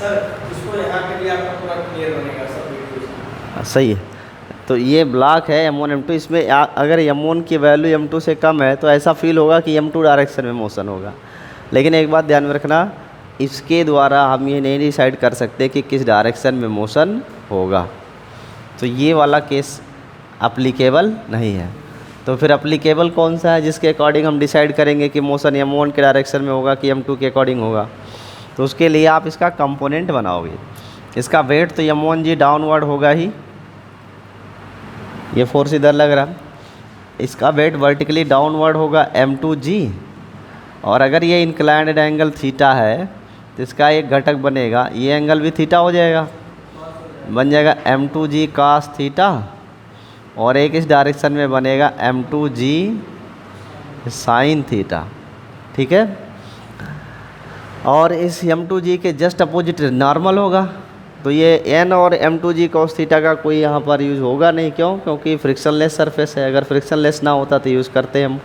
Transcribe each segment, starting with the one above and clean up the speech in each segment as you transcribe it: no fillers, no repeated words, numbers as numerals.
Sir इसको यहाँ के लिए आपका पूरा क्लियर बनेगा सब। सही है। तो ये ब्लॉक है M1 M2, इसमें अगर M1 की वैल्यू M2 से कम है तो ऐसा फील होगा कि M2 डायरेक्शन में मोशन होगा। लेकिन एक बात ध्यान में रखना, इसके द्वारा हम ये नहीं डिसाइड कर सकते कि किस डायरेक्शन में मोशन होगा। तो ये वाला केस अप्लीकेबल नहीं है। तो फिर अप्लीकेबल कौन सा है जिसके अकॉर्डिंग हम डिसाइड करेंगे कि मोशन M1 के डायरेक्शन में होगा कि M2 के अकॉर्डिंग होगा? तो उसके लिए आप इसका कंपोनेंट बनाओगे। इसका वेट तो M1G डाउनवर्ड होगा ही, ये फोर्स इधर लग रहा है, इसका वेट वर्टिकली डाउनवर्ड होगा M2G। और अगर ये इंक्लाइंड एंगल थीटा है तो इसका एक घटक बनेगा, ये एंगल भी थीटा हो जाएगा, बन जाएगा M2G cos थीटा, और एक इस डायरेक्शन में बनेगा M2G sin थीटा। ठीक है। और इस M2G के जस्ट अपोजिट नॉर्मल होगा। तो ये N और M2G cos थीटा का कोई यहाँ पर यूज़ होगा नहीं। क्यों? क्योंकि फ्रिक्शनलेस सरफेस है। अगर फ्रिक्शनलेस ना होता तो यूज़ करते हम।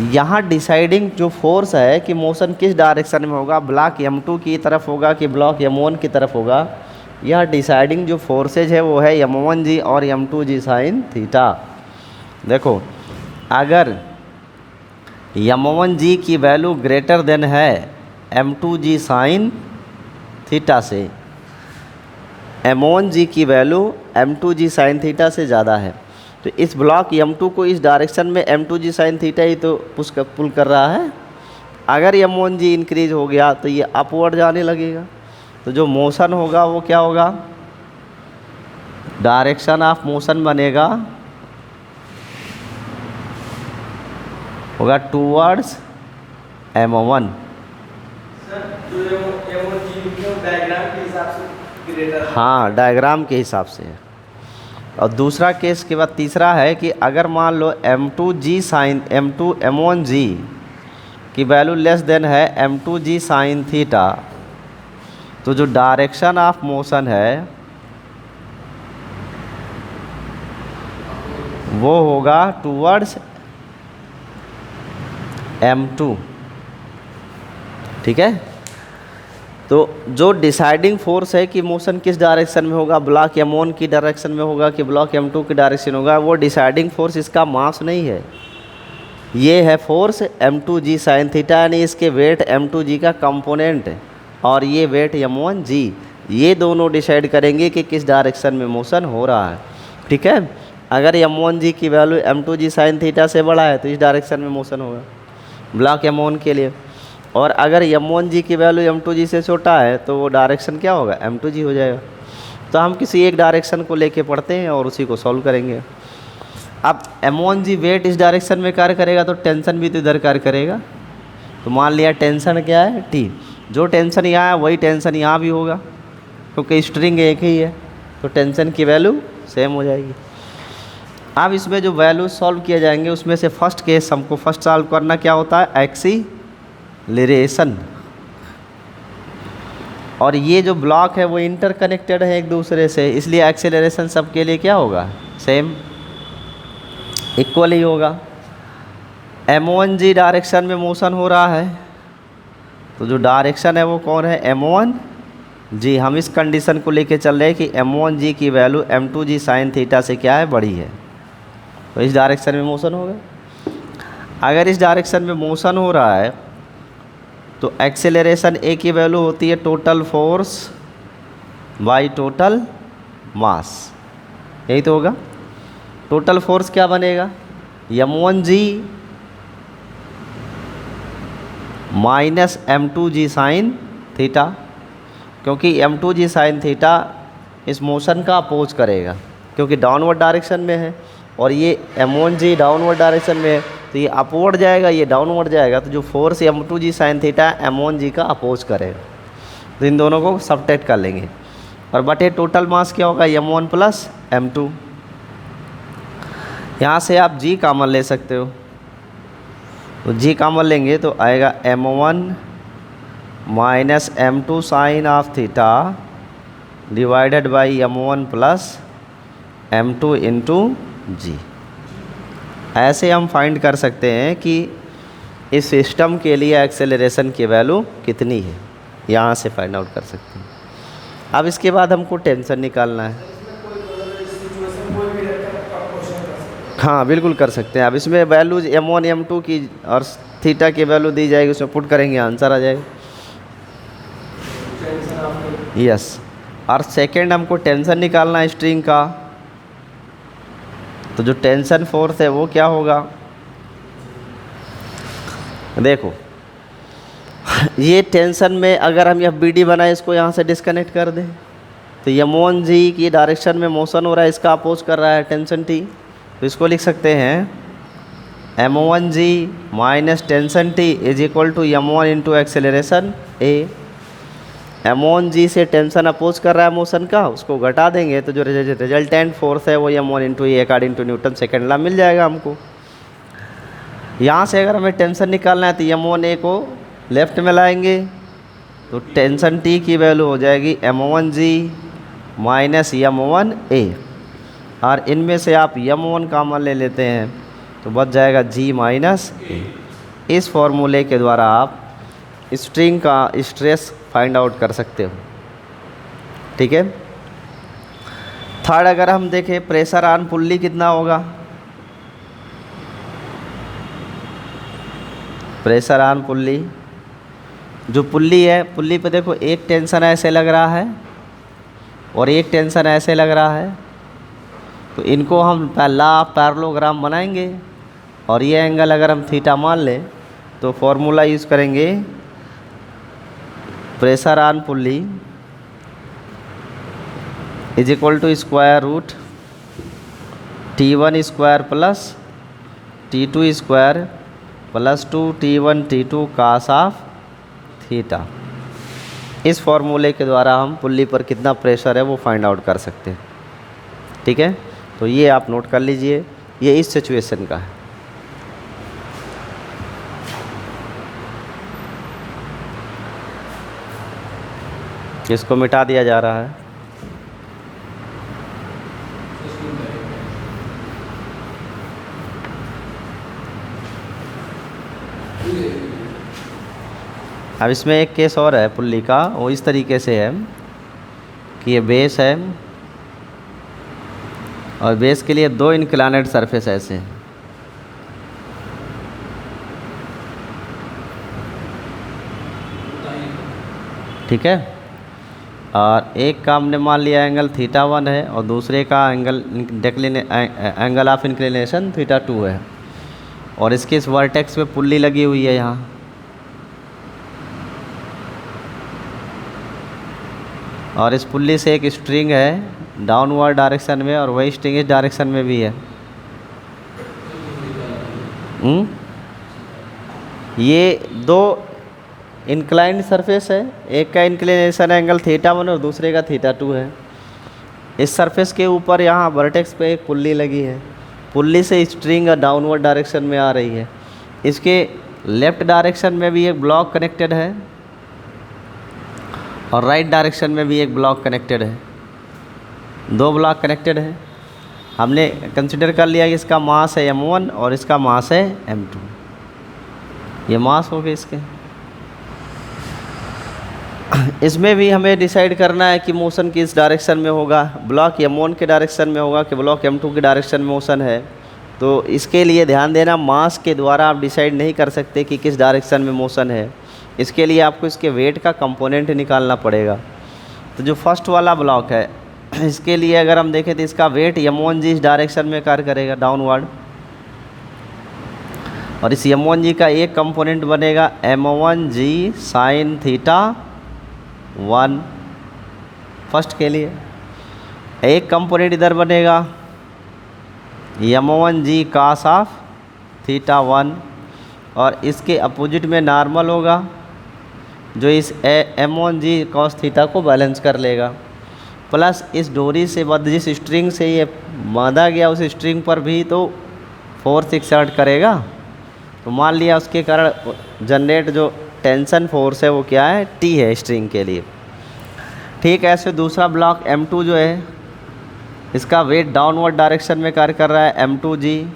यहाँ डिसाइडिंग जो फोर्स है कि मोशन किस डायरेक्शन में होगा, ब्लॉक M2 की तरफ होगा कि ब्लॉक M1 की तरफ होगा, यह डिसाइडिंग जो फोर्सेज है वो है M1G और M2G sin थीटा। देखो, अगर M1G की वैल्यू ग्रेटर देन है M2G sin थीटा से, M1G की वैल्यू M2G sin थीटा से ज़्यादा है, तो इस ब्लॉक M2 को इस डायरेक्शन में M2G sin थीटा ही तो पुल कर रहा है। अगर M1G इंक्रीज हो गया तो ये अपवर्ड जाने लगेगा। तो जो मोशन होगा वो क्या होगा? डायरेक्शन ऑफ मोशन बनेगा होगा टूवर्ड्स M1। हाँ, डायग्राम के हिसाब से है। और दूसरा केस के बाद तीसरा है कि अगर मान लो M1G की वैल्यू लेस देन है M2G sin थीटा, तो जो डायरेक्शन ऑफ मोशन है वो होगा टूवर्ड्स M2। ठीक है। तो जो डिसाइडिंग फोर्स है कि मोशन किस डायरेक्शन में होगा, ब्लॉक M1 की डायरेक्शन में होगा कि ब्लॉक M2 की डायरेक्शन होगा, वो डिसाइडिंग फोर्स इसका मास नहीं है, ये है फोर्स M2G sin थीटा, यानी इसके वेट M2G का कंपोनेंट है और ये वेट M1G। ये दोनों डिसाइड करेंगे कि किस डायरेक्शन में मोशन हो रहा है। ठीक है। अगर M1G की वैल्यू M2G sin थीटा से बड़ा है तो इस डायरेक्शन में मोशन होगा ब्लॉक M1 के लिए, और अगर M1G की वैल्यू M2G से छोटा है तो वो डायरेक्शन क्या होगा? M2G हो जाएगा। तो हम किसी एक डायरेक्शन को लेके पढ़ते हैं और उसी को सॉल्व करेंगे। अब M1G वेट इस डायरेक्शन में कार्य करेगा तो टेंशन भी तो इधर कार्य करेगा। तो मान लिया टेंशन क्या है? T। जो टेंशन यहाँ है वही टेंशन यहाँ भी होगा, क्योंकि स्ट्रिंग एक ही है, तो टेंशन की वैल्यू सेम हो जाएगी। अब इसमें जो वैल्यू सॉल्व किए जाएंगे उसमें से फर्स्ट केस हमको फर्स्ट सॉल्व करना क्या होता है? एक्सीलरेशन। और ये जो ब्लॉक है वो इंटरकनेक्टेड है एक दूसरे से, इसलिए एक्सीलरेशन सबके लिए क्या होगा? सेम, इक्वल ही होगा। M1G डायरेक्शन में मोशन हो रहा है, तो जो डायरेक्शन है वो कौन है? M1G। हम इस कंडीशन को लेके चल रहे हैं कि M1G की वैल्यू M2G sin थीटा से क्या है? बड़ी है, तो इस डायरेक्शन में मोशन होगा। अगर इस डायरेक्शन में मोशन हो रहा है तो एक्सेलरेशन A की वैल्यू होती है total force by total mass, यही तो होगा। टोटल फोर्स क्या बनेगा? M1G minus M2G sin theta, क्योंकि M2G sin थीटा इस मोशन का अपोज करेगा, क्योंकि डाउनवर्ड डायरेक्शन में है और ये M1G डाउनवर्ड डायरेक्शन में है, तो ये अपवर्ड जाएगा, ये डाउनवर्ड जाएगा, तो जो force M2G sin theta M1G का अपोज करेगा। तो इन दोनों को सबट्रैक्ट कर लेंगे और बटे टोटल मास क्या होगा? M1 plus M2। यहाँ से आप G कॉमन ले सकते हो, तो G कॉमन लेंगे तो आएगा M1 minus M2 sine of theta divided by M1 plus M2 into G। ऐसे हम फाइंड कर सकते हैं कि इस सिस्टम के लिए एक्सेलरेशन की वैल्यू कितनी है। यहाँ से फाइंड आउट कर सकते हैं। अब इसके बाद हमको टेंशन निकालना है। इसमें कोई सिचुएशन कोई भी रहता है तो आप क्वेश्चन कर सकते हाँ बिल्कुल कर सकते हैं। अब इसमें वैल्यूज m1 m2 की और थीटा की वैल्यू दी जाएगी, उसमें पुट करेंगे आंसर आ जाएगा। हो। टेंशन आपको यस। और सेकंड हमको टेंशन निकालना है स्ट्रिंग का। तो जो टेंशन फोर्स है वो क्या होगा, देखो ये टेंशन में अगर हम यह BD बनाए, इसको यहाँ से डिस्कनेक्ट कर दें तो m1 जी की डायरेक्शन में मोशन हो रहा है, इसका अपोज कर रहा है टेंशन T। तो इसको लिख सकते हैं m1 g minus tension T is equal to m1 into acceleration A। m1 g से टेंशन अपोज कर रहा है मोशन का, उसको घटा देंगे तो जो रिजल्टेंट फोर्स है वो m1 into a according to Newton second law मिल जाएगा हमको। यहाँ से अगर हमें टेंशन निकालना है तो m1A को लेफ्ट में लाएंगे तो टेंशन T की वैल्यू हो जाएगी m1 जी माइनस m1A। और इनमें से आप m1 कॉमन ले लेते हैं तो बच जाएगा G माइनस A। इस फॉर्मूले के द्वारा आप स्ट्रिंग का स्ट्रेस फाइंड आउट कर सकते हो। ठीक है। थर्ड अगर हम देखें प्रेशर ऑन पुल्ली कितना होगा, प्रेशर ऑन पुल्ली, जो पुल्ली है पुल्ली पे देखो एक टेंशन ऐसे लग रहा है और एक टेंशन ऐसे लग रहा है। तो इनको हम पहला पैरेललोग्राम बनाएंगे और ये एंगल अगर हम थीटा मान लें तो फॉर्मूला यूज़ करेंगे pressure on pulley is equal to square root T1 square plus T2 square plus 2T1 T2 cos of theta. इस फॉर्मूले के द्वारा हम पुल्ली पर कितना प्रेशर है वो फाइंड आउट कर सकते हैं। ठीक है, तो ये आप नोट कर लीजिए, ये इस सिचुएशन का है। इसको मिटा दिया जा रहा है। अब इसमें एक केस और है पुल्ली का, वो इस तरीके से है कि ये बेस है और बेस के लिए दो इंक्लाइनेड सरफेस ऐसे हैं। ठीक है, और एक का हमने मान लिया एंगल θ1 है और दूसरे का एंगल ऑफ इंक्लिनेशन θ2 है और इसके इस वर्टेक्स पे पुल्ली लगी हुई है यहाँ। और इस पुल्ली से एक स्ट्रिंग है डाउनवर्ड डायरेक्शन में और वही स्ट्रिंग इस डायरेक्शन में भी है। ये दो इंक्लाइंड सरफेस है, एक का इंक्लिनेशन एंगल θ1 और दूसरे का θ2 है। इस सरफेस के ऊपर यहाँ वर्टेक्स पे एक पुल्ली लगी है, पुल्ली से स्ट्रिंग डाउनवर्ड डायरेक्शन में आ रही है। इसके लेफ़्ट डायरेक्शन में भी एक ब्लॉक कनेक्टेड है और राइट डायरेक्शन में भी एक ब्लॉक कनेक्टेड है, दो ब्लॉक कनेक्टेड है। हमने कंसिडर कर लिया कि इसका मास है m1 और इसका मास है m2। ये मास हो गए इसके। इसमें भी हमें डिसाइड करना है कि मोशन किस डायरेक्शन में होगा, ब्लॉक m1 के डायरेक्शन में होगा कि ब्लॉक m2 के डायरेक्शन में मोशन है। तो इसके लिए ध्यान देना, मास के द्वारा आप डिसाइड नहीं कर सकते कि किस डायरेक्शन में मोशन है। इसके लिए आपको इसके वेट का कंपोनेंट निकालना पड़ेगा। तो जो फर्स्ट वाला ब्लॉक है इसके लिए अगर हम देखें तो इसका वेट m1 जी इस डायरेक्शन में कार्य करेगा डाउनवर्ड, और इस m1 जी का एक कंपोनेंट बनेगा m1 जी साइन θ1 फर्स्ट के लिए। एक कंपोनेंट इधर बनेगा m1 जी कास ऑफ θ1 और इसके अपोजिट में नॉर्मल होगा जो इस m1 जी कॉस थीटा को बैलेंस कर लेगा। प्लस इस डोरी से बंध जिस स्ट्रिंग से ये बांधा गया उस स्ट्रिंग पर भी तो फोर्स एक्सर्ट करेगा। तो मान लिया उसके कारण जनरेट जो टेंशन फोर्स है वो क्या है, T है स्ट्रिंग के लिए। ठीक है, ऐसे दूसरा ब्लॉक m2 जो है इसका वेट डाउनवर्ड डायरेक्शन में कार्य कर रहा है m2 जी।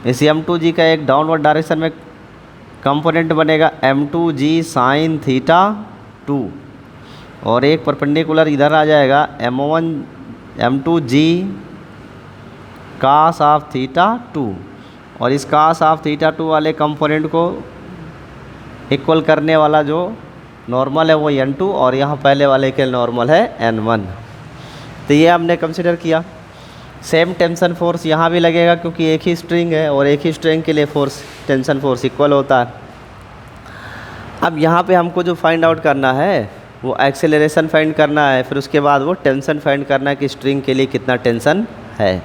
इस m2 जी का एक डाउनवर्ड डायरेक्शन में कंपोनेंट बनेगा m2 जी साइन θ2 2 और एक परपेंडिकुलर इधर आ जाएगा m1 m2g cos of theta 2 और इस cos ऑफ थीटा 2 वाले कंपोनेंट को इक्वल करने वाला जो नॉर्मल है वो n2 और यहाँ पहले वाले के नॉर्मल है n1। तो ये हमने कंसिडर किया। सेम टेंशन फोर्स यहाँ भी लगेगा क्योंकि एक ही स्ट्रिंग है और एक ही स्ट्रिंग के लिए फोर्स टेंशन फोर्स इक्वल होता है। अब यहाँ पे हमको जो फाइंड आउट करना है वो एक्सेलरेशन फाइंड करना है, फिर उसके बाद वो टेंशन फाइंड करना है कि स्ट्रिंग के लिए कितना टेंशन है।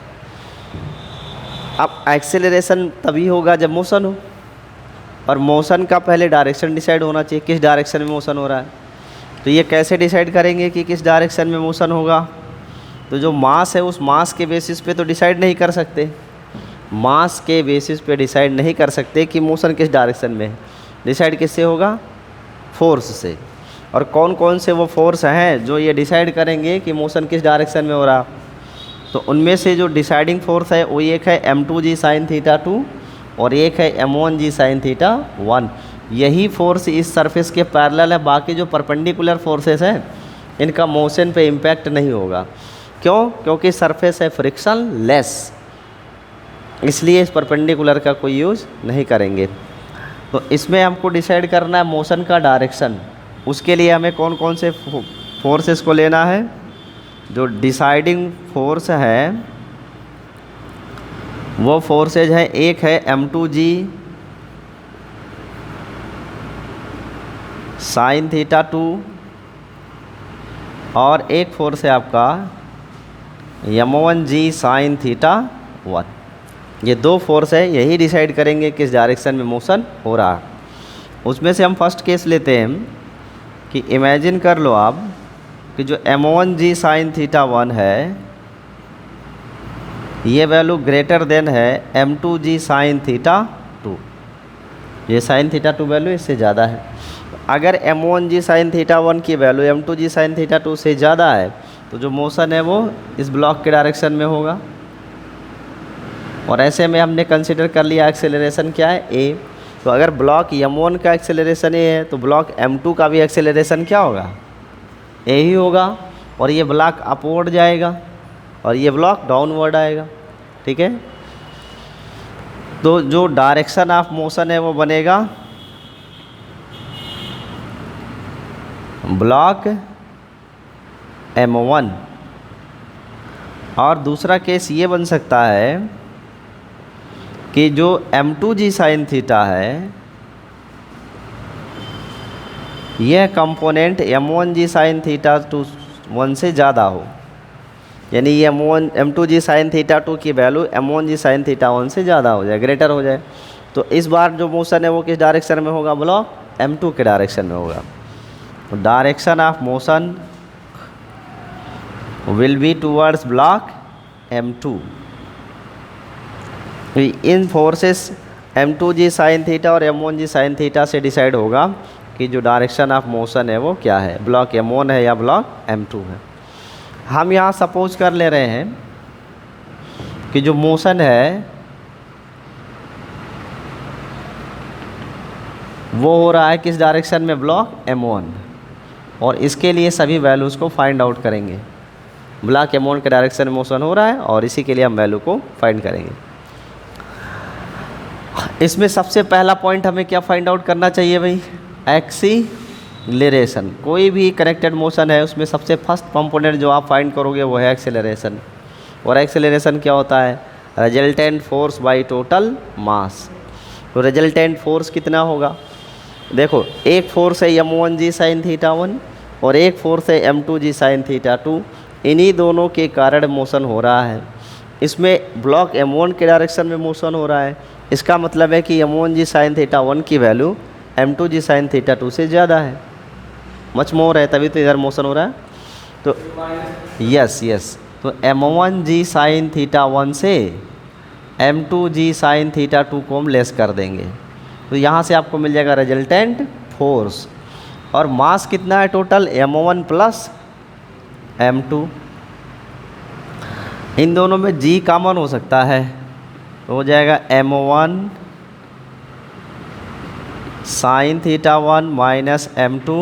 अब एक्सेलरेशन तभी होगा जब मोशन हो, और मोशन का पहले डायरेक्शन डिसाइड होना चाहिए, किस डायरेक्शन में मोशन हो रहा है। तो ये कैसे डिसाइड करेंगे कि किस डायरेक्शन में मोशन होगा? तो जो मास है उस मास के बेसिस पे तो डिसाइड नहीं कर सकते, मास के बेसिस पे डिसाइड नहीं कर सकते कि मोशन किस डायरेक्शन में है। डिसाइड किससे होगा? फोर्स से। और कौन कौन से वो फोर्स हैं जो ये डिसाइड करेंगे कि मोशन किस डायरेक्शन में हो रहा? तो उनमें से जो डिसाइडिंग फोर्स है वो एक है m2g sin थीटा 2 और एक है m1g sin थीटा 1। यही फोर्स इस सरफेस के पैरेलल है, बाकी जो परपेंडिकुलर फोर्सेस हैं इनका मोशन पे इम्पैक्ट नहीं होगा। क्यों? क्योंकि सरफेस है फ्रिक्शन लेस, इसलिए इस परपेंडिकुलर का कोई यूज़ नहीं करेंगे। तो इसमें हमको डिसाइड करना है मोशन का डायरेक्शन। उसके लिए हमें कौन कौन से फोर्सेस को लेना है? जो डिसाइडिंग फोर्स है वो फोर्सेज है, एक है m2g sin थीटा 2 और एक फोर्स है आपका m1g sin थीटा 1। ये दो फोर्स है, यही डिसाइड करेंगे किस डायरेक्शन में मोशन हो रहा है। उसमें से हम फर्स्ट केस लेते हैं कि इमेजिन कर लो आप कि जो m1g sin थीटा 1 है ये वैल्यू ग्रेटर देन है m2g sin थीटा 2। ये sin थीटा 2 वैल्यू इससे ज़्यादा है। अगर m1g sin थीटा 1 की वैल्यू m2g sin थीटा 2 से ज़्यादा है तो जो मोशन है वो इस ब्लॉक के डायरेक्शन में होगा। और ऐसे में हमने कंसिडर कर लिया एक्सेलरेशन क्या है? a। तो अगर ब्लॉक m1 का एक्सेलरेशन a है तो ब्लॉक m2 का भी एक्सेलरेशन क्या होगा? a ही होगा। और ये ब्लॉक अपवर्ड जाएगा और ये ब्लॉक डाउनवर्ड आएगा। ठीक है, तो जो डायरेक्शन ऑफ मोशन है वो बनेगा ब्लॉक m1। और दूसरा केस ये बन सकता है कि जो m2g sin थीटा है यह कंपोनेंट m1g sin थीटा 1 से ज़्यादा हो, यानी ये m2g sin थीटा 2 की वैल्यू m1g sin थीटा 1 से ज़्यादा हो जाए, ग्रेटर हो जाए। तो इस बार जो मोशन है वो किस डायरेक्शन में होगा? ब्लॉक m2 के डायरेक्शन में होगा। Direction of motion will be towards block m2। In forces m2g sin theta और m1g sin थीटा से डिसाइड होगा कि जो डायरेक्शन ऑफ मोशन है वो क्या है, ब्लॉक m1 है या ब्लॉक m2 है। हम यहाँ सपोज कर ले रहे हैं कि जो मोशन है वो हो रहा है किस डायरेक्शन में? Block m1। और इसके लिए सभी वैल्यूज़ को फाइंड आउट करेंगे। ब्लॉक m1 के डायरेक्शन में मोशन हो रहा है और इसी के लिए हम वैल्यू को फाइंड करेंगे। इसमें सबसे पहला पॉइंट हमें क्या फाइंड आउट करना चाहिए भाई? एक्सीलरेशन। कोई भी कनेक्टेड मोशन है उसमें सबसे फर्स्ट कंपोनेंट जो आप फाइंड करोगे वो है एक्सेलरेशन। और एक्सेलरेशन क्या होता है? Resultant force by total mass. तो रिजल्टेंट फोर्स कितना होगा? देखो, एक फोर्स है m1g sin थीटा 1 और एक फोर्स है m2g sin थीटा 2। इन्हीं दोनों के कारण मोशन हो रहा है। इसमें ब्लॉक m1 के डायरेक्शन में मोशन हो रहा है, इसका मतलब है कि m1g sin थीटा 1 की वैल्यू m2g sin थीटा 2 से ज़्यादा है, मच मोर है, तभी तो इधर मोशन हो रहा है। तो यस, तो m1g sin थीटा 1 से m2g sin थीटा 2 को हम लेस कर देंगे। तो यहाँ से आपको मिल जाएगा रिजल्टेंट फोर्स। और मास कितना है टोटल? m1 plus m2। इन दोनों में g कॉमन हो सकता है, तो हो जाएगा m1 sin theta 1 minus m2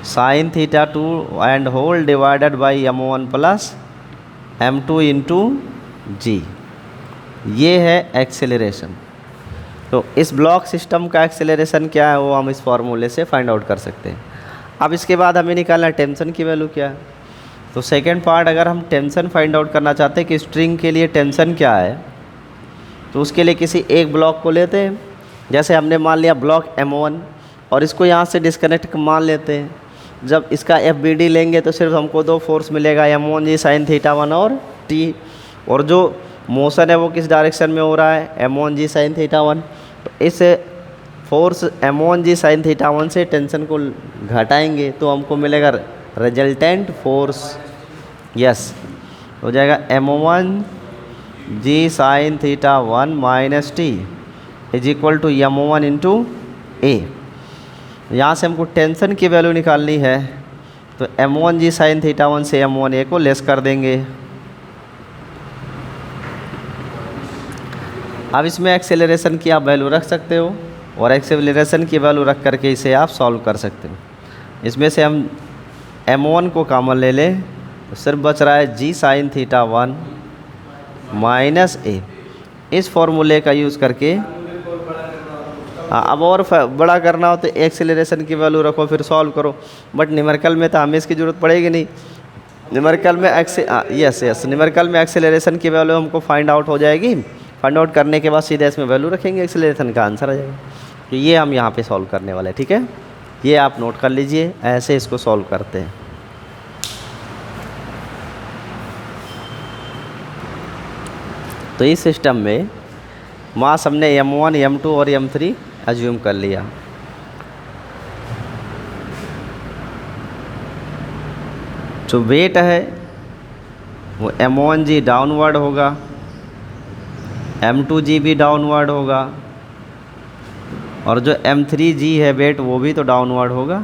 sine theta 2 and whole divided by m1 plus m2 into g, ये है एक्सेलरेशन। तो इस ब्लॉक सिस्टम का एक्सेलरेशन क्या है वो हम इस फॉर्मूले से फाइंड आउट कर सकते हैं। अब इसके बाद हमें निकालना है टेंशन की वैल्यू क्या है। तो सेकेंड पार्ट, अगर हम टेंशन फाइंड आउट करना चाहते हैं कि स्ट्रिंग के लिए टेंशन क्या है, तो उसके लिए किसी एक ब्लॉक को लेते हैं। जैसे हमने मान लिया ब्लॉक M1 और इसको यहाँ से डिस्कनेक्ट मान लेते हैं। जब इसका FBD लेंगे तो सिर्फ हमको दो फोर्स मिलेगा, M1G साइन थीटा 1 और T, और जो मोशन है वो किस डायरेक्शन में हो रहा है, M1G साइन थीटा 1। तो इस फोर्स M1G साइन थीटा 1 से टेंशन को घटाएंगे तो हमको मिलेगा रिजल्टेंट फोर्स, यस, हो जाएगा M1G sine theta 1 minus T is equal to M1 into A। यहाँ से हमको टेंशन की वैल्यू निकालनी है, तो M1G साइन थीटा 1 से M1A को लेस कर देंगे। अब इसमें एक्सेलरेशन की आप वैल्यू रख सकते हो और एक्सेलरेशन की वैल्यू रख करके इसे आप सॉल्व कर सकते हो। इसमें से हम M1 को कॉमन ले लें तो सिर्फ बच रहा है G sign theta 1 minus A। इस फॉर्मूले का यूज़ करके अब और बड़ा करना हो तो एक्सेलरेशन की वैल्यू रखो फिर सॉल्व करो, बट न्यूमेरिकल में तो हमें इसकी ज़रूरत पड़ेगी नहीं। न्यूमेरिकल में न्यूमेरिकल में एक्सेलरेशन की वैल्यू हमको फाइंड आउट हो जाएगी। फाइंड आउट करने के बाद सीधे इसमें वैल्यू रखेंगे, एक्सेलरेशन का आंसर आ जाएगा। तो ये हम यहाँ पे सॉल्व करने वाले हैं, ठीक है, ये आप नोट कर लीजिए, ऐसे इसको सॉल्व करते हैं। तो इस सिस्टम में मास हमने M1, M2 और M3 एज्यूम कर लिया। जो वेट है वो M1G डाउनवर्ड होगा, M2G भी डाउनवर्ड होगा, और जो M3G है वेट वो भी तो डाउनवर्ड होगा।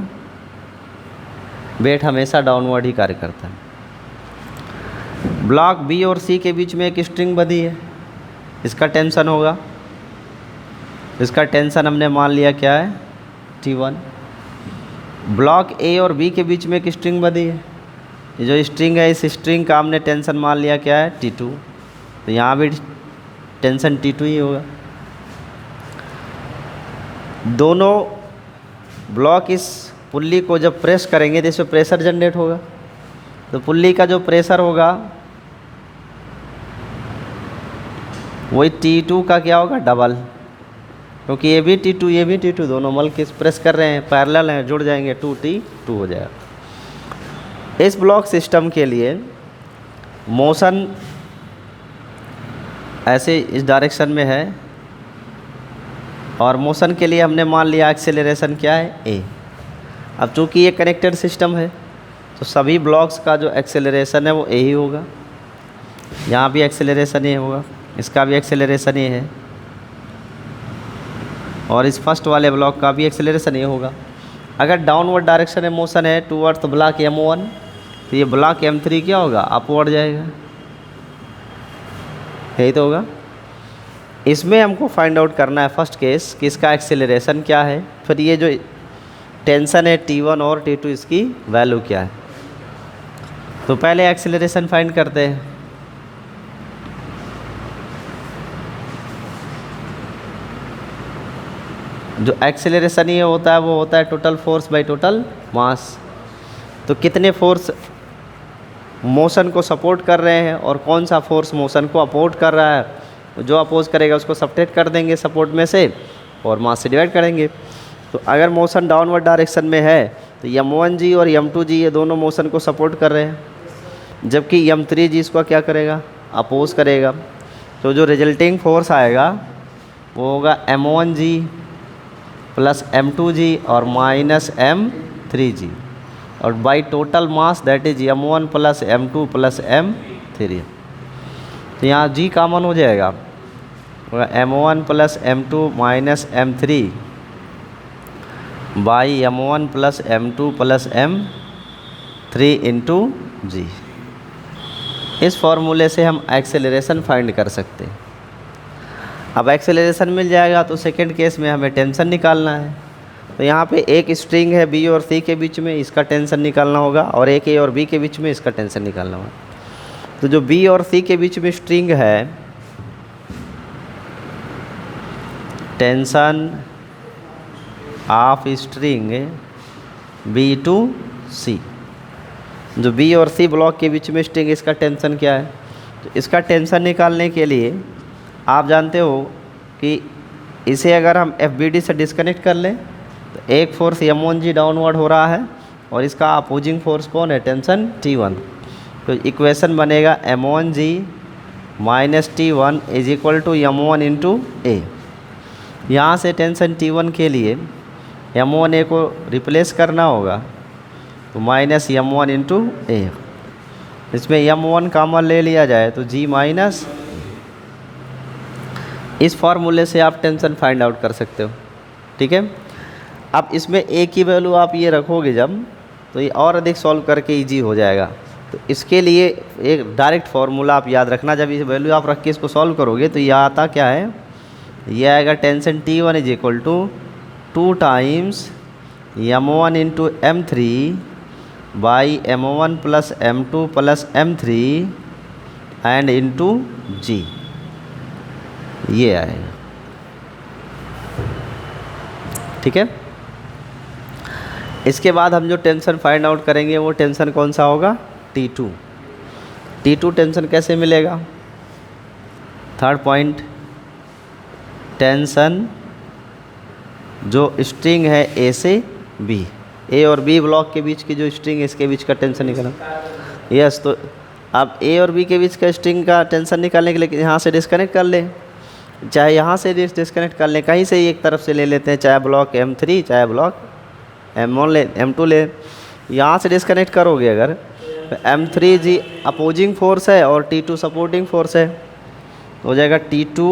वेट हमेशा डाउनवर्ड ही कार्य करता है। ब्लॉक बी और सी के बीच में एक स्ट्रिंग बंधी है, इसका टेंशन होगा, इसका टेंशन हमने मान लिया क्या है, T1। ब्लॉक ए और बी के बीच में एक स्ट्रिंग बंधी है, ये जो स्ट्रिंग है इस स्ट्रिंग का हमने टेंशन मान लिया क्या है, T2। तो यहाँ भी टेंशन T2 ही होगा। दोनों ब्लॉक इस पुल्ली को जब प्रेस करेंगे तो इसमें प्रेशर जनरेट होगा। तो पुल्ली का जो प्रेशर होगा वही T2 का क्या होगा, डबल, क्योंकि ये भी T2 ये भी T2 दोनों मल के प्रेस कर रहे हैं, पैरेलल हैं, जुड़ जाएंगे, 2T2 हो जाएगा। इस ब्लॉक सिस्टम के लिए मोशन ऐसे इस डायरेक्शन में है और मोशन के लिए हमने मान लिया एक्सेलरेशन क्या है, A। अब चूँकि ये कनेक्टेड सिस्टम है तो सभी ब्लॉक्स का जो एक्सेलरेशन है वो A ही होगा। यहाँ भी एक्सेलरेशन ये होगा, इसका भी एक्सेलरेशन ये है, और इस फर्स्ट वाले ब्लॉक का भी एक्सेलरेशन ये होगा। अगर डाउनवर्ड डायरेक्शन में मोशन है टूवर्ड्स ब्लॉक M1 तो ये ब्लॉक M3 क्या होगा, अपवर्ड जाएगा, यही तो होगा। इसमें हमको फाइंड आउट करना है फर्स्ट केस कि इसका एक्सेलरेशन क्या है, फिर ये जो टेंशन है T1 और T2 इसकी वैल्यू क्या है। तो पहले एक्सेलरेशन फाइंड करते हैं। जो एक्सेलरेशन ये होता है वो होता है total force by total mass. तो कितने फोर्स मोशन को सपोर्ट कर रहे हैं और कौन सा फोर्स मोशन को अपोज कर रहा है, जो अपोज करेगा उसको सब्ट्रैक्ट कर देंगे सपोर्ट में से और मास से डिवाइड करेंगे। तो अगर मोशन डाउनवर्ड डायरेक्शन में है तो M1G और M2G ये दोनों मोशन को सपोर्ट कर रहे हैं, जबकि M3G इसको क्या करेगा, अपोज करेगा। तो जो रिजल्टिंग फोर्स आएगा वो होगा M1G प्लस M2G और माइनस M3G, और by total mass that is M1 plus M2 plus M3। तो यहाँ G कॉमन हो जाएगा, M1 plus M2 minus M3 by M1 plus M2 plus M3 into G। इस फॉर्मूले से हम एक्सेलरेशन फाइंड कर सकते हैं। अब एक्सेलरेशन मिल जाएगा तो सेकंड केस में हमें टेंशन निकालना है। तो यहाँ पे एक स्ट्रिंग है बी और सी के बीच में, इसका टेंशन निकालना होगा, और एक ए और बी के बीच में इसका टेंशन निकालना होगा। तो जो बी और सी के बीच में स्ट्रिंग है, tension of string B to C, जो बी और सी ब्लॉक के बीच में स्ट्रिंग, इसका टेंशन क्या है। तो इसका टेंशन निकालने के लिए आप जानते हो कि इसे अगर हम FBD से डिस्कनेक्ट कर लें तो एक फोर्स M1G डाउनवर्ड हो रहा है और इसका अपोजिंग फोर्स कौन है, टेंशन T1। तो इक्वेशन बनेगा M1G minus T1 is equal to M1 into a. यहाँ से टेंशन T1 के लिए M1A को रिप्लेस करना होगा, तो माइनस M1 इंटू ए। इसमें M1 कॉमन ले लिया जाए तो G माइनस। इस फार्मूले से आप टेंशन फाइंड आउट कर सकते हो, ठीक है। अब इसमें ए की वैल्यू आप ये रखोगे जब, तो ये और अधिक सॉल्व करके इजी हो जाएगा। तो इसके लिए एक डायरेक्ट फार्मूला आप याद रखना, जब ये वैल्यू आप रख के इसको सॉल्व करोगे तो ये आता क्या है, ये आएगा tension T1 is equal to 2 times M1 into M3 by M1 plus M2 plus M3 and into G, ये आएगा, ठीक है। इसके बाद हम जो टेंशन फाइंड आउट करेंगे वो टेंशन कौन सा होगा, T2। T2 टेंशन कैसे मिलेगा, थर्ड पॉइंट, टेंशन जो स्ट्रिंग है ए से बी, ए और बी ब्लॉक के बीच की जो स्ट्रिंग है इसके बीच का टेंशन निकालना। यस, तो अब ए और बी के बीच का स्ट्रिंग का टेंशन निकालने के लिए यहाँ से डिस्कनेक्ट कर लें, चाहे यहाँ से डिस्कनेक्ट कर लें, कहीं से ही एक तरफ से ले लेते हैं, चाहे ब्लॉक M3 चाहे ब्लॉक M1 ले, M2 ले। यहाँ से डिस्कनेक्ट करोगे अगर तो M3G अपोजिंग फोर्स है और T2 सपोर्टिंग फोर्स है, तो हो जाएगा T2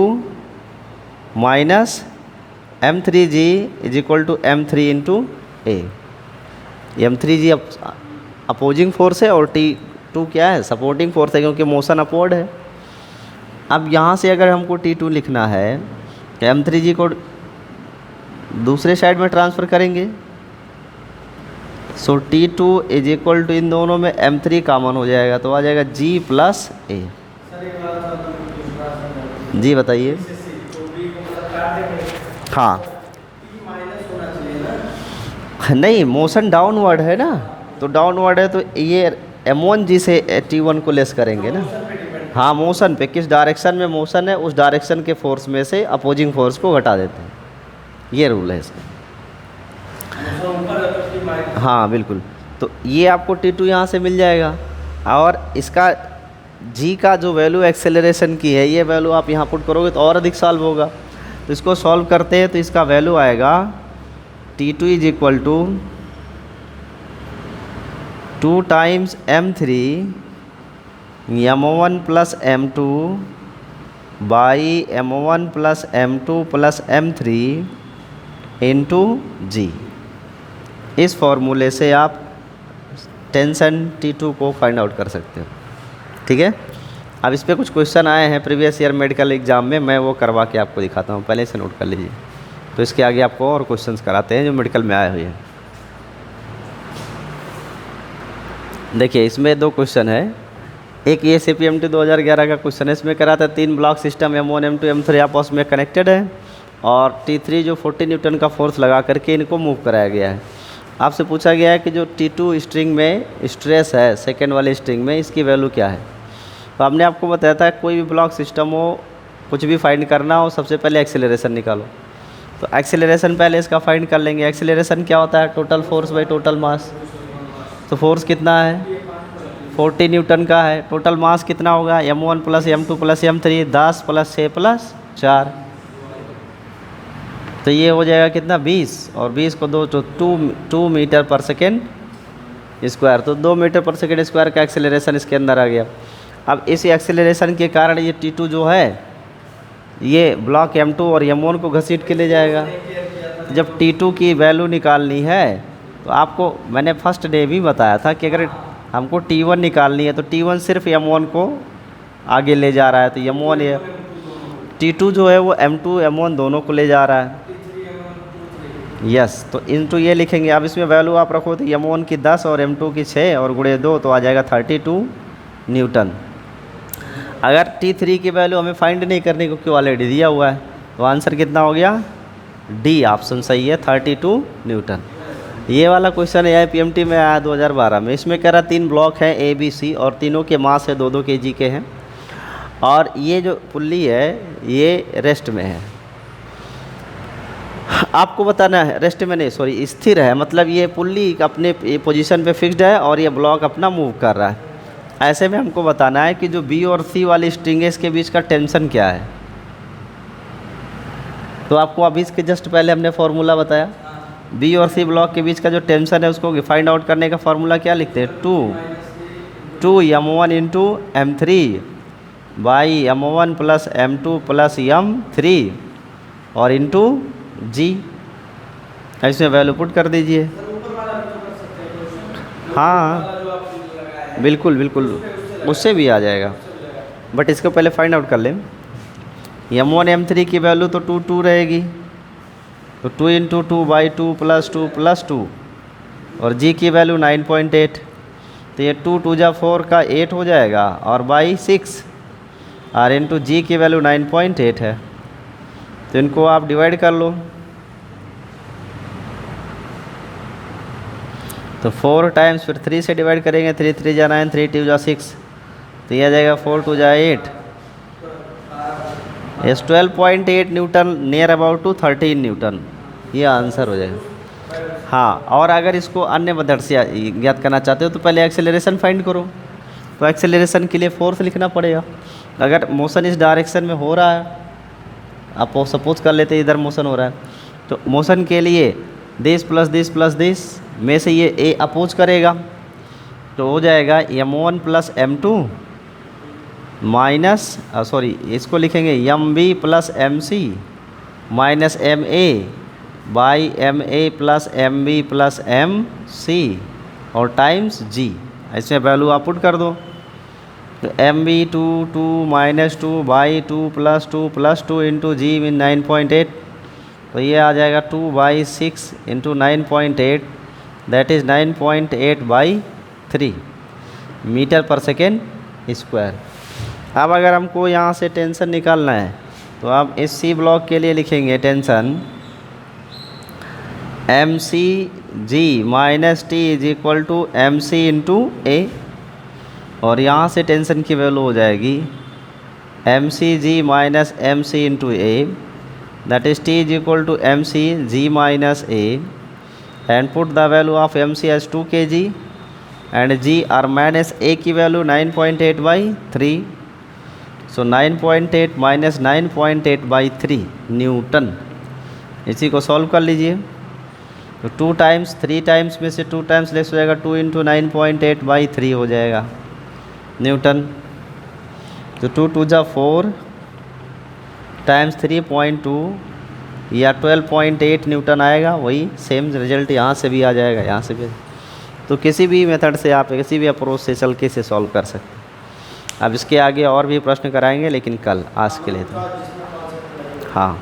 minus M3G is equal to M3 into a. M3G opposing force है और T2 क्या है, सपोर्टिंग फोर्स है, क्योंकि मोशन अपवर्ड है। अब यहाँ से अगर हमको T2 लिखना है तो M3G को दूसरे साइड में ट्रांसफ़र करेंगे, सो T2 इज इक्वल टू, इन दोनों में M3 कॉमन हो जाएगा तो आ जाएगा G प्लस ए। जी बताइए। हाँ, नहीं, मोशन डाउनवर्ड है ना, तो डाउनवर्ड है तो ये M1G से T1 को लेस करेंगे ना। हाँ, मोशन पे, किस डायरेक्शन में मोशन है उस डायरेक्शन के फोर्स में से अपोजिंग फोर्स को घटा देते हैं, ये रूल है इसका। हाँ बिल्कुल, तो ये आपको T2 यहाँ से मिल जाएगा, और इसका G का जो वैल्यू एक्सेलरेशन की है ये वैल्यू आप यहाँ पुट करोगे तो और अधिक सॉल्व होगा। तो इसको सॉल्व करते हैं तो इसका वैल्यू आएगा T2 is equal to 2 times M3 M1 plus M2 by M1 plus M2 plus M3 into G। इस फॉर्मूले से आप टेंशन T2 को फाइंड आउट कर सकते हो, ठीक है। अब इस पर कुछ क्वेश्चन आए हैं प्रीवियस ईयर मेडिकल एग्जाम में, मैं वो करवा के आपको दिखाता हूँ, पहले से नोट कर लीजिए। तो इसके आगे आपको और क्वेश्चंस कराते हैं जो मेडिकल में आए हुए हैं। देखिए, इसमें 2 क्वेश्चन है, एक ये CPMT 2011 का क्वेश्चन है, इसमें कराता है 3 block system M1 M2 M3 आपस में कनेक्टेड है और T3 जो 40 न्यूटन का फोर्स लगा करके इनको मूव कराया गया है। आपसे पूछा गया है कि जो T2 स्ट्रिंग में स्ट्रेस है सेकेंड वाले स्ट्रिंग में, इसकी वैल्यू क्या है। तो हमने आपको बताया था कोई भी ब्लॉक सिस्टम हो, कुछ भी फाइंड करना हो, सबसे पहले एक्सेलरेशन निकालो। तो एक्सेलरेशन पहले इसका फाइंड कर लेंगे। एक्सेलरेशन क्या होता है, total force by total mass. तो फोर्स कितना है, 40 न्यूटन का है। टोटल मास कितना होगा, M1 plus M2 plus M3, 10 plus 6 plus 4, तो ये हो जाएगा कितना, 20, और 20 को 2 तो 2 मीटर पर सेकेंड स्क्वायर, तो 2 मीटर पर सेकेंड स्क्वायर का एक्सेलरेशन इसके अंदर आ गया। अब इस एक्सेलरेशन के कारण ये T2 जो है ये ब्लॉक M2 और M1 को घसीट के ले जाएगा। जब T2 की वैल्यू निकालनी है तो आपको मैंने फर्स्ट डे भी बताया था कि अगर हमको T1 निकालनी है तो T1 सिर्फ M1 को आगे ले जा रहा है, तो M1 T2 जो है वो M2 M1 दोनों को ले जा रहा है। यस, तो इंटू ये लिखेंगे। अब इसमें वैल्यू आप रखो तो m1 की 10 और m2 की 6 और गुणे 2 तो आ जाएगा 32 न्यूटन। अगर T3 की वैल्यू हमें फाइंड नहीं करने को क्यों ऑलरेडी दिया हुआ है, तो आंसर कितना हो गया, डी ऑप्शन सही है, 32 न्यूटन। ये वाला क्वेश्चन AIPMT में आया 2012 में। इसमें कह रहा 3 ब्लॉक हैं ABC और तीनों के मास है 2-2 kg के हैं, और ये जो पुल्ली है ये रेस्ट में है। आपको बताना है, रेस्ट में नहीं, सॉरी, स्थिर है, मतलब ये पुल्ली अपने पोजीशन पे फिक्स्ड है और ये ब्लॉक अपना मूव कर रहा है। ऐसे में हमको बताना है कि जो B और C वाली स्ट्रिंगेस के बीच का टेंशन क्या है। तो आपको अभी इसके जस्ट पहले हमने फार्मूला बताया, B और C ब्लॉक के बीच का जो टेंशन है उसको फाइंड आउट करने का फार्मूला क्या लिखते हैं, 2m1 into m3 by m1 plus m2 plus m3 और इंटू जी। इसमें वैल्यू पुट कर दीजिए। हाँ बिल्कुल बिल्कुल, उससे भी आ जाएगा, बट इसको पहले फाइंड आउट कर लें। m1 m3 की वैल्यू तो 2 रहेगी, तो 2 इंटू 2 बाई 2 प्लस 2 प्लस 2 और जी की वैल्यू 9.8, तो ये 2 2 जा 4 का 8 हो जाएगा और बाई 6 और इंटू जी की वैल्यू 9.8 है, तो इनको आप डिवाइड कर लो। तो 4 टाइम्स फिर 3 से डिवाइड करेंगे, 3 3 जा 9, 3 2 जा 6, तो यह आ जाएगा 4 2 जा 8, as 12.8 newton, near about to 13 newton, ये आंसर हो जाएगा। हाँ, और अगर इसको अन्य मेथड से ज्ञात करना चाहते हो तो पहले एक्सेलरेशन फाइंड करो। तो एक्सेलरेशन के लिए फोर्स लिखना पड़ेगा। अगर मोशन इस डायरेक्शन में हो रहा है, आप सपोज कर लेते इधर मोशन हो रहा है, तो मोशन के लिए this plus this plus this में से ये ए अपोज करेगा, तो हो जाएगा m1 plus m2 minus, sorry इसको लिखेंगे mb plus mc minus ma by ma plus mb plus mc और टाइम्स g। इसमें वैल्यू आप पुट कर दो, तो mb 2 minus 2 by 2 plus 2 into g mean 9.8, तो ये आ जाएगा 2 by 6 into 9.8, that is 9.8 by 3 metre per second square. अब अगर हमको यहाँ से टेंशन निकालना है तो आप इस सी ब्लॉक के लिए लिखेंगे tension M C G minus T is equal to M C into a, और यहाँ से टेंशन की वैल्यू हो जाएगी M C G minus M C into a, that is T is equal to M C G minus a, and put the value of M C as 2 kg and G are minus a की value 9.8 by 3, so 9.8 minus 9.8 by 3 Newton. इसी को solve कर लीजिए, तो 2 times 3 times में से 2 times less हो जाएगा, 2 इंटू 9.8 बाई 3 हो जाएगा न्यूटन। तो 2 2 जा 4 टाइम्स 3.2 या 12.8 न्यूटन आएगा, वही सेम रिजल्ट यहाँ से भी आ जाएगा, यहाँ से भी। तो किसी भी मेथड से आप किसी भी अप्रोच से चल के इसे सॉल्व कर सकते हैं। अब इसके आगे और भी प्रश्न कराएंगे, लेकिन कल, आज के लिए तो हाँ।